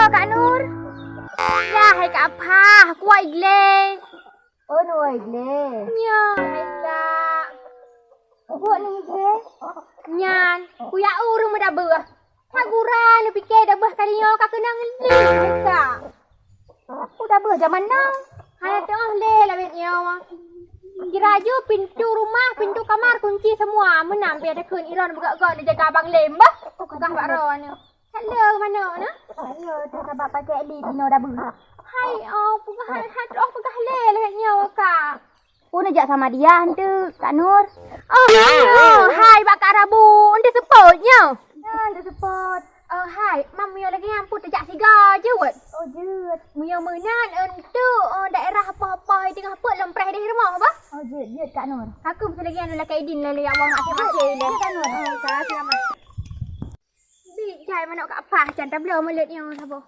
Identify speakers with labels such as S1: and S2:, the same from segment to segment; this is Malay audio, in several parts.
S1: Kak Nur. Ya, hai Kak Apa? Aku Igle.
S2: Oh, no Igle.
S1: Ya, hai Kak.
S2: Buat ni Igle.
S1: Nyan, ku ya urung dah bah. Kak gura ni fikir dah bah kali yo Kak kenang ni Kak.
S2: Aku dah bah zaman nang.
S1: Hai tengah le lah bet yo. Jiraju pintu rumah, pintu kamar kunci semua. Menang biar ada kun Iran buka-buka dia jaga abang lembah. Kagah Pak Ron. Hello mana na?
S2: Ayo, tu sebab pakai li dino dah bah.
S1: Hai, pegah pegah le lah nyo Kak.
S2: Aku nak jak sama dia hantu, Kak Nur.
S1: Hai Pak Kak Rabu, anda supportnya.
S2: Ya, anda support.
S1: Hai, mami lagi ampun terjak siga je wet.
S2: Oh, jut.
S1: Muya menan untuk daerah apa-apa tengah apa lempreh di rumah apa?
S2: Oh, jut Kak Nur.
S1: Aku mesti lagi anu Kak Idin lah yang awak nak masih le.
S2: Kak Nur.
S1: Selamat. Bi jai mana Kak Apa jantan belum melut yang apa?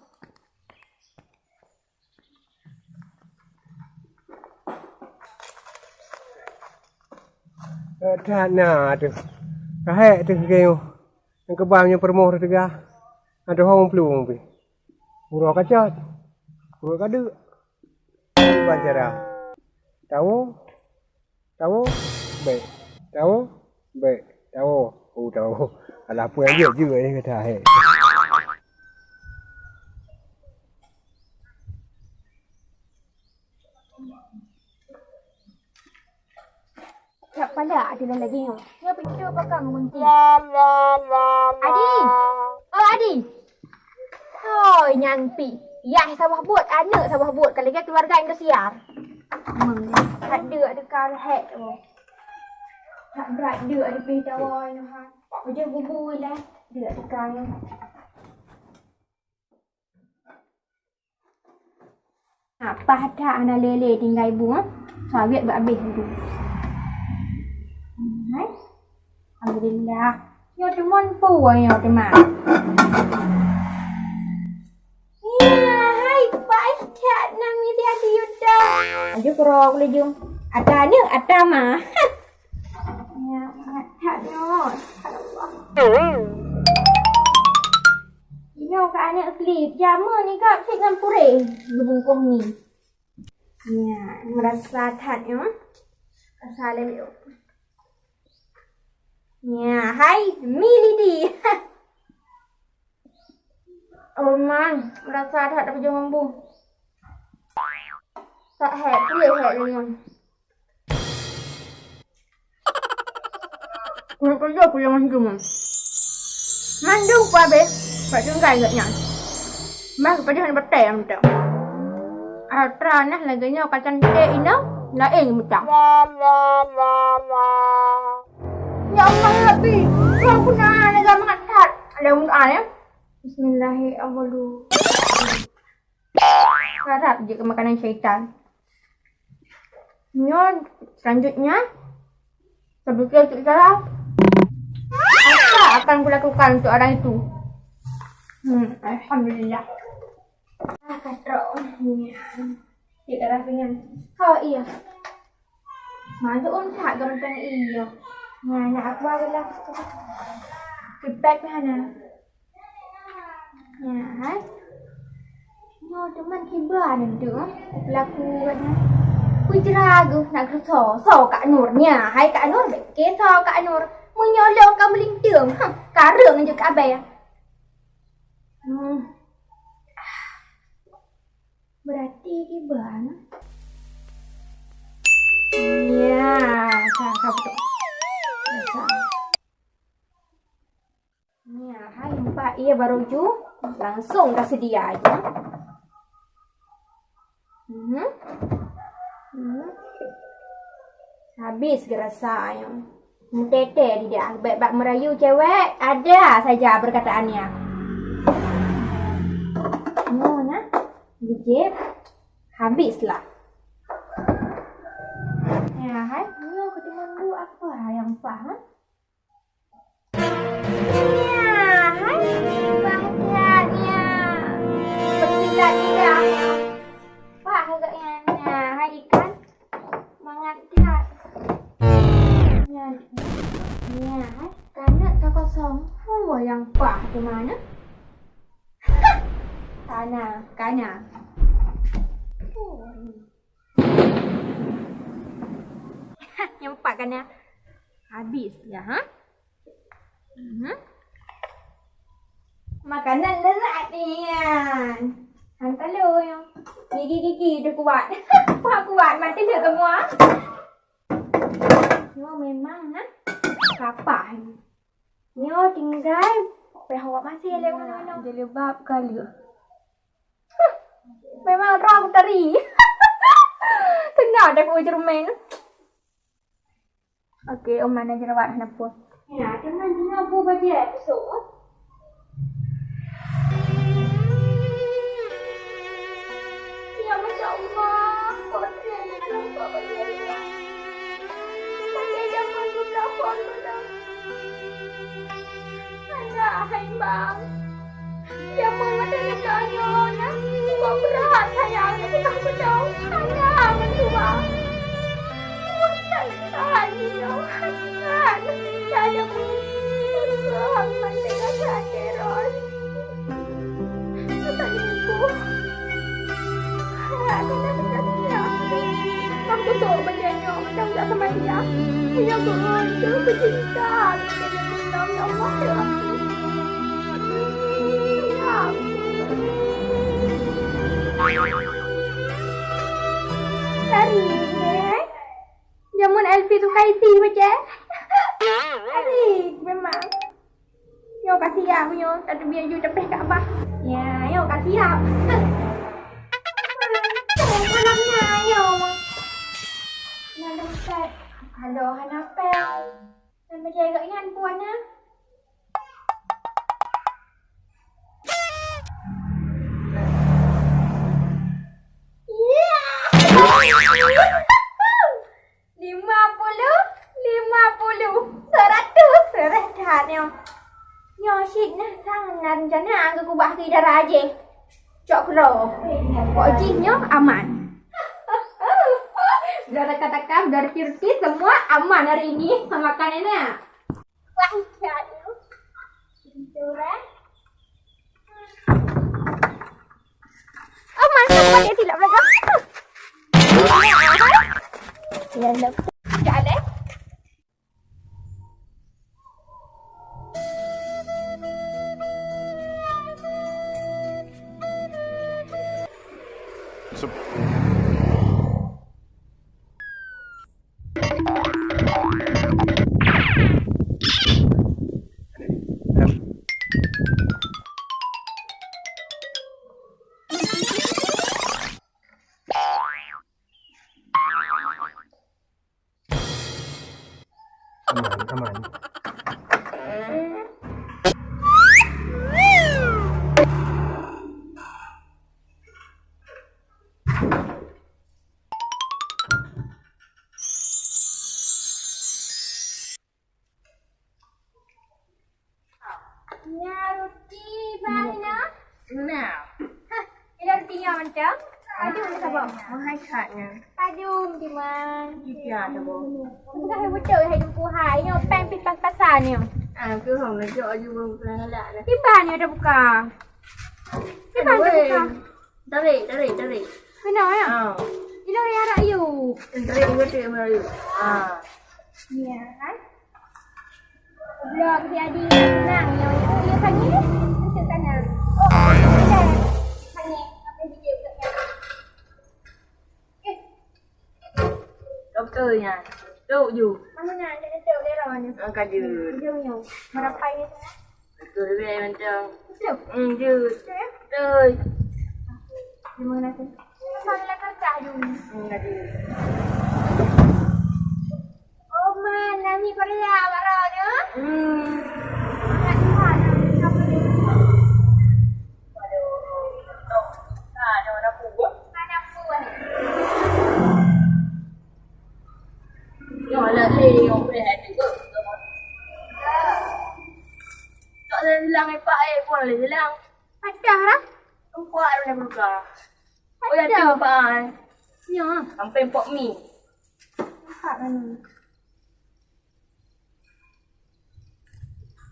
S3: Tak nak tu. Kahek tu kau. Yang kebamnya permoh tu gah. Ada orang pelung pi. Urang kacat. Urang kadu. Bancara. Tahu? Tahu? Baik. Tahu? Baik. Tahu? Oh tahu. Alah apa yang dia juga ni kata hek.
S1: Tak pada ada lagi ni. Ya pintu pakai mengunci. Adi. Adi. Oh, nyampi. Ya, sawah buat anak sawah buat kalau dia keluarga yang kesiar. Ada kal hek tu. Tak berat dia ada pergi tawar ni ha. Dia bubur lah. Dia ada kal. Apa dah anak lele tinggal ibu ah. Sawit berhabis tu. Alhamdulillah. Yo teman puan yo teman. Ya, hai Pak Ikat nami dia di yuda. Ajo kerok le jom. Ada ni ada mah. Ya, ada no. Allah. Ini kak anak klip jama ni kak cik dengan purih. Bungkuh ni. Ya, merasa that ya. Salam yo. Ya, hai, Milidi. Oh man, rasa tak ada pejam mampu. Tak hek, boleh hek dengan. Kau kerja apa yang mandung? Mandung apa be? Pak jengkai agaknya. Mas kepada hendak betul yang betul. Atra nah laginya kacang teh ini lain mudah. Ya Allah ya Rabbi, kau pernah ada mengangkat. Ada doa ya. Bismillahirrahmanirrahim. Harap je ke makanan syaitan. Nyon, selanjutnya sebutkan untuk salah. Apa akan kulakukan untuk orang itu? Alhamdulillah. Katro. Tidak rasanya. Oh iya. Masuk tak gampang iya. Nah, nak aku bawalah. Feedback mana? Ya, hai. No, teman hiburan tu. Laku kan. Kujeragu nak so Kak Nurnya. Hai Kak Nur, kesah Kak Nur. Menyolong kamu lintung. Karung je Kak Abang. Berarti gimana? Ya, tak betul. Ya, hai Mbak, iya baru ju. Langsung kasih dia aja. Habis gerasanya. Tete dia. Bab Melayu cewek ada saja perkataannya. Nah, dijep. Habislah. Ya, hai. Yo ketemu dulu apa yang faham? Ya, hai. Bahagianya. Bertiga-tiga. Wah, agaknya. Nah, hai ikan. Mengangkat. Ya, hai. Karena tak kosong. Oh, yang pah di mana? Kana. Nyempak kan ya? Habis ya, ha? Makanan lezat ni kan. Hantar lu yang gigi dia kuat. kuat mati dia semua. Nyo memang ha. Kapah ni. Nyo tinggal awak masih le mana-mana. Dia lebab kali. Memang orang teri. Tengah dah kau jermen. Okey, om mana jerawat nak pun. Ya, jangan apa baje besok. Ya masya-Allah. Kotor nampak baje. Pakai jangan sudah dah. Hai bang. Dia mau macam kaya nak. Buat berat sayang. Dia tak sedang. Anak mentua. Tahan dia. Tahan. Tak ada pun. Rahmat dengan sateros. Tak ibu. Aku nak berkata. Aku tahu berjaya. Macam tak sama dia. Punya berada. Bercinta. Dia bilang ya Allah. Ya Tari, jamun Elfi suka iti macam. Tari, memang. Yo kasih ya, yo tak biar you tepeh kat abah. Ya, yo kasih ya. Malamnya yo. Malam set. Halo, Hanapel. Nama jaga ingat puannya. Rencana aku kubah ke darah aje. Cok kro. Pokoknya aman. Darah katakan, darah kirki semua aman hari ini. Makan enak. Wah, jatuh. Pinturan. Oh, mantap pakai silap belakang. Ya, lep. Jalan.
S3: Aman.
S1: Roti mana? Nah. Ini rotinya macam? Aduh, ni sabar. Mahal katnya. Aduh, di mana?
S4: Dia ada bom.
S1: Bukan hai betul hai jumpa hai. Ni pen pi pasar ni.
S4: Cứ hồng là cho you bông ra lạ đấy.
S1: Di mana ada buka? Di mana ada buka?
S4: Dari.
S1: Mana ya? Ini orang yang rayu.
S4: Dari juga tu yang melayu.
S1: Ya, kan? Blog dia di senang. Dia kan ni? Macam sana. Oh, ada. Hani, apa video kat
S4: Doktor nha. Đâu dù.
S1: Mana nak ada detik dia lawan ni.
S4: Kaji.
S1: Dia punya. Merapai ni sana.
S4: Doktor dia macam.
S1: Betul.
S4: Dia. Rồi.
S1: Terima kasih. Salah kata dulu.
S4: Kaji.
S1: Oh, mana ni Korea barangnya?
S4: Hmm.
S1: Nak mana? Siapa ni?
S4: Ada mana buat?
S1: Mana buat?
S4: Yang ada yang boleh ada juga. Tak ada hilang pak pun boleh hilang.
S1: Padah lah.
S4: Empat boleh buka. Oh ya tu pak.
S1: Ya.
S4: Sampai pok mi.
S1: Nampak mana?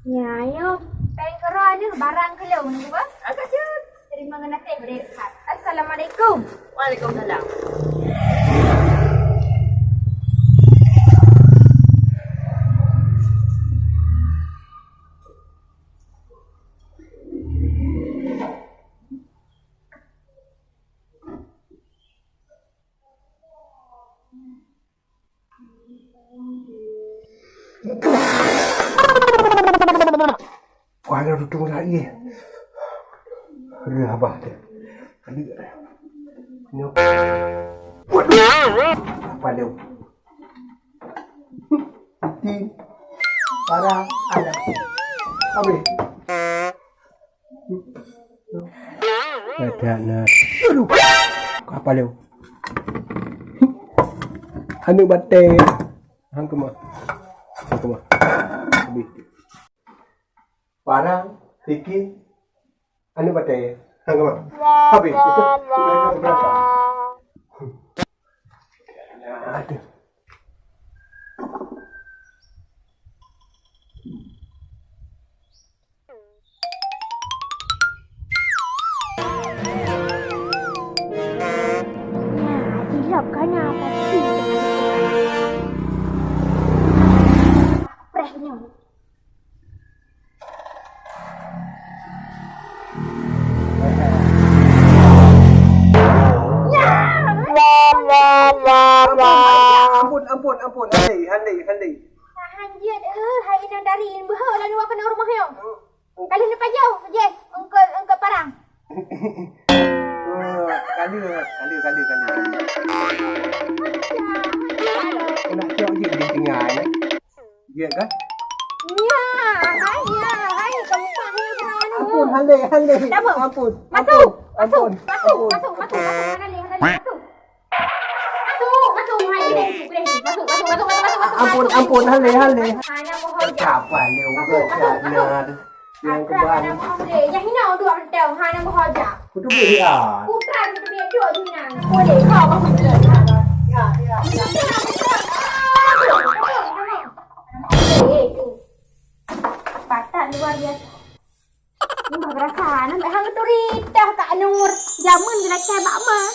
S1: Ya, yo. Pengkera ni barang kelau ni apa?
S4: Agak je.
S1: Terima kasih berdekat. Assalamualaikum.
S4: Waalaikumsalam.
S3: Wah, ada duduk lagi. Ada abah dia. Ada dia. Nyok. Waduh. Apa dia? Titi. Para ada. Apa ni? Ada nak. Aduh. Apa dia? Anu bate. Hang kemah. Hang kemah. Habis. Parang, Tiki, anu batai? Hang kemah. Habis. Mereka berapa? Ada.
S2: Silap kan apa sih?
S1: Prehnya.
S3: Ampun. Handai.
S1: Tahan je hari nang dari behau lah luar kena rumah yo. Kali ni pajau je. Engkau parang.
S3: Kali. Nak cok je di tengah ya. Ya kan?
S1: Ya, hai kamu panggil kan.
S3: Ampun, handai.
S1: Apa?
S3: Ampun.
S1: Masuk. Mana
S3: Ampun.
S1: ni? Masuk. Hai boleh. Masuk.
S3: Ampun, handai.
S1: Hanya mohon.
S3: Siapa ni orang yang keban.
S1: Yang hina dua betul. Hanya mohon je.
S3: Kutu biar.
S1: Bukan dia dua tu nang. Boleh kau masuk je. Ya. Patat luar biasa. Ni berasa nak hang tu ritah tak nur. Jamun dia nak cai mak nah.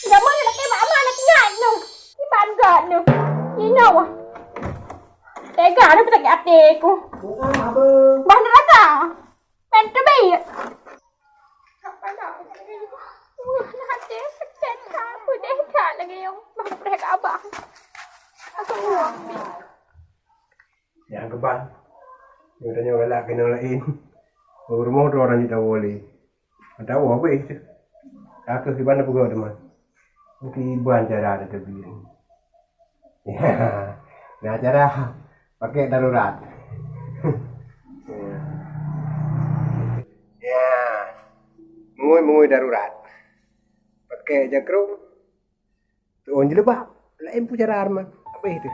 S1: Jamun dia nak cai mak nak nyat nu. Ni ban gad nu. Ni no. Tega ni petak ate ku.
S3: Apa?
S1: Ban rasa. Pen tebi. Apa dah? Nak hati sekejap apa deh tak lagi yang bang prek abang. Aku buang.
S3: Yang keban. Yang tanya galak kena lain. Rumah tu orang tak boleh. Tahu apa itu? Kakak di mana pun teman. Mungkin buan cara ada tebi. Ya. Nah cara pakai darurat. Ya. Mengoi darurat. Pakai jakrung. Tu on jelebah. Lain pun cara arman. Apa itu?